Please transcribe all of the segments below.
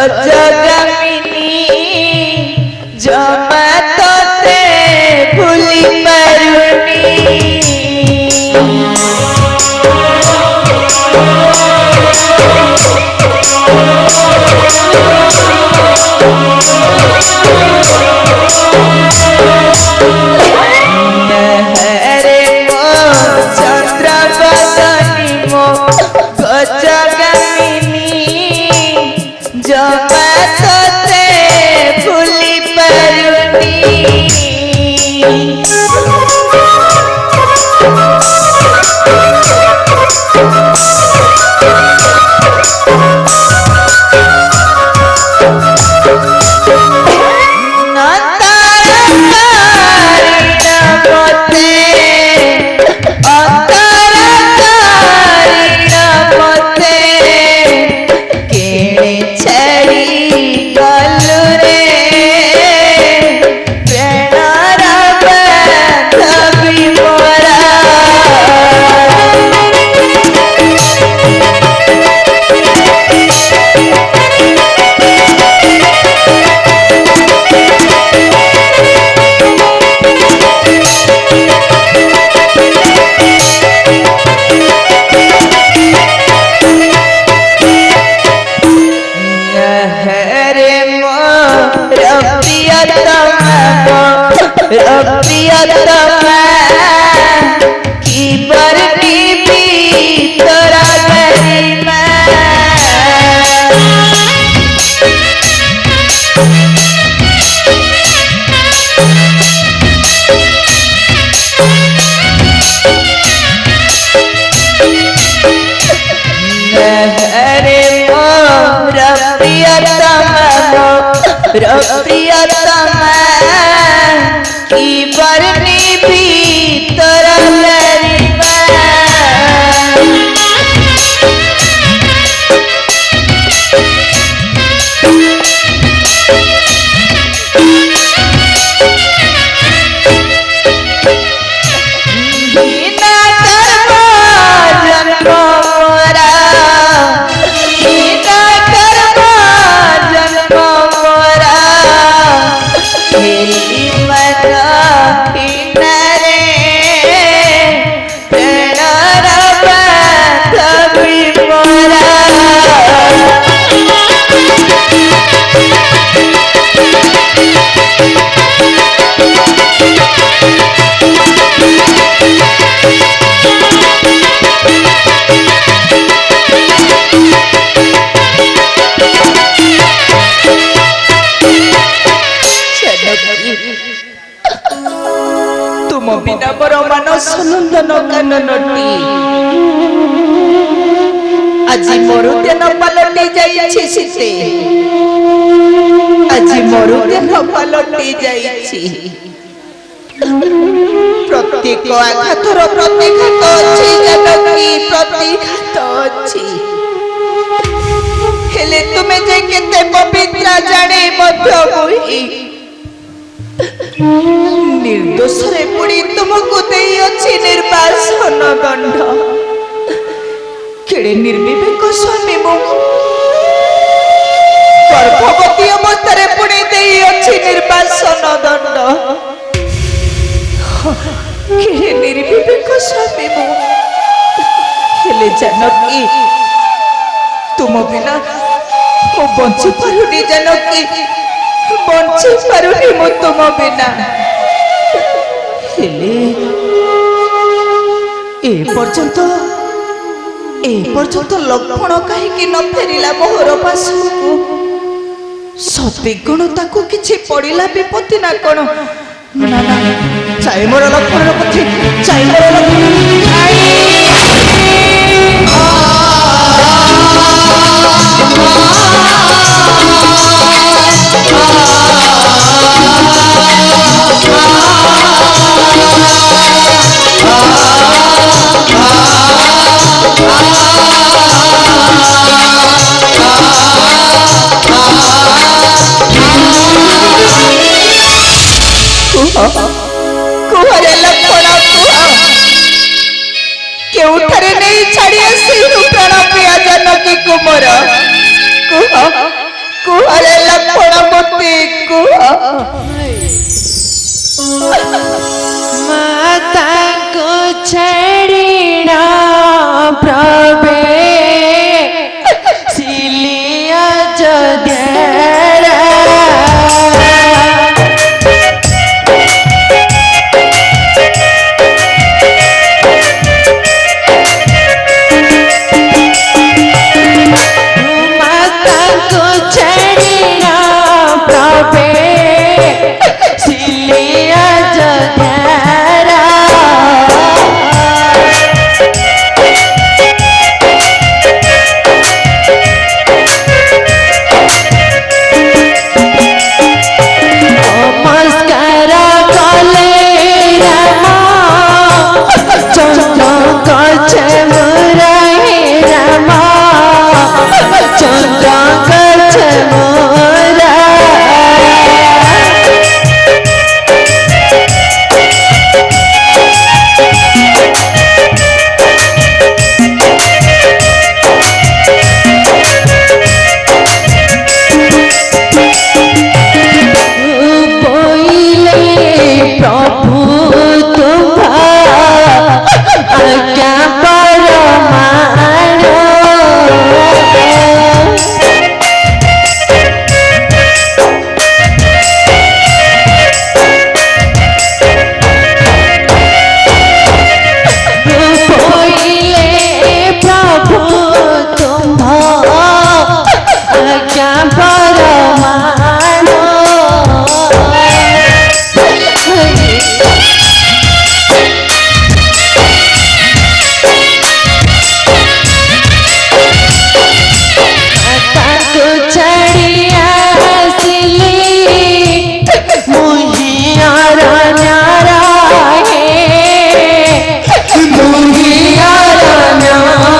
गजगामिनी जमा तोते भूली पारुनी हरे मो चंद्र बदनी मो गजगामिनी जमा तोते भूली पारुनी की बरनी भी तोरा गरिमा हरे मोर प्रियतमा की बरनी भी तोरा गरिमा बिना कर्म जन्म मोरा बिना कर्म जन्म मोरा हेली मन तुम बिना बर मानस नंदन काननटी आज मरुदेन पलटि जाइछि सीते आज मरुदेन पलटि जाइछि प्रत्येक आघातर प्रतिघात अछि जानकी प्रतिघात अछि हेले तुमे जे केते पवित्र जाने मध्य होई निर्दोष रे पुड़ी तुमको देई अछि निर्वासन दंड केड़े निर्विवेक स्वामी मो गर्भवती अवस्था रे पुड़ी देई अछि निर्वासन दंड केड़े निर्विवेक स्वामी मो हेले जानकी तुम बिना मो बंची पारुनी जानकी बंची पारुनी मो तुम बिना हेले ए पर्यंत लक्षण कहीं न फेरिला मोहर पासको सती गुण ताको किछि पड़िला विपत्ति ना कोन ना ना चाहे मोर लक्षण पथि चाहे मोर लक्षण कुहरे लक्षण केउठरे नहीं छाड़ी आसी प्राण प्रिया जानकी कुमार कुह लक्षण मते कुह माता को छड़ीना प्रभे सिलिया जदेरा माता को छड़ीना प्रभे सिलिया जदेरा नमस्कार कले रामा चंद्र गछे मुराई रामा चंद्र गछे मुराई बोइले प्रभु तुम्हा आज्ञा परमाणु बोइले प्रभु तुम्हा आज्ञा परमाणु ताको छड़िया सिली मुहियार न्यारा हे मुहियार न्यारा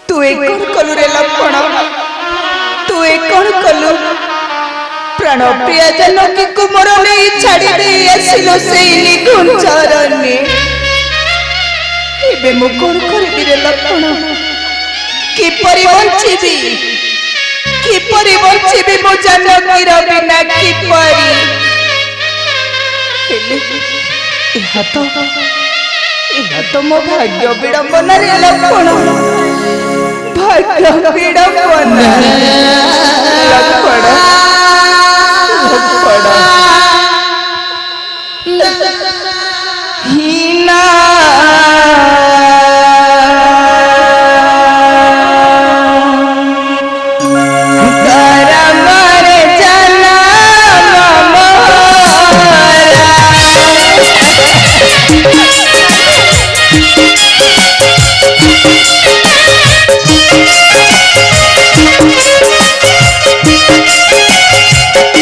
तू एक कलु रे लक्षण तू एक कलु प्राण प्रिय जनकी कुमर नहीं छाड़ी दे आसिलो सेई निकुंचरने एबे मु कोन करबी रे लक्षण कि परिवंचिबी मो जानकी रो बिना कि परी एहा तो मो भाग्य विडंबना रे लक्षण भाग्य विडंबना लक्षण हीना करमरे जनम मोरा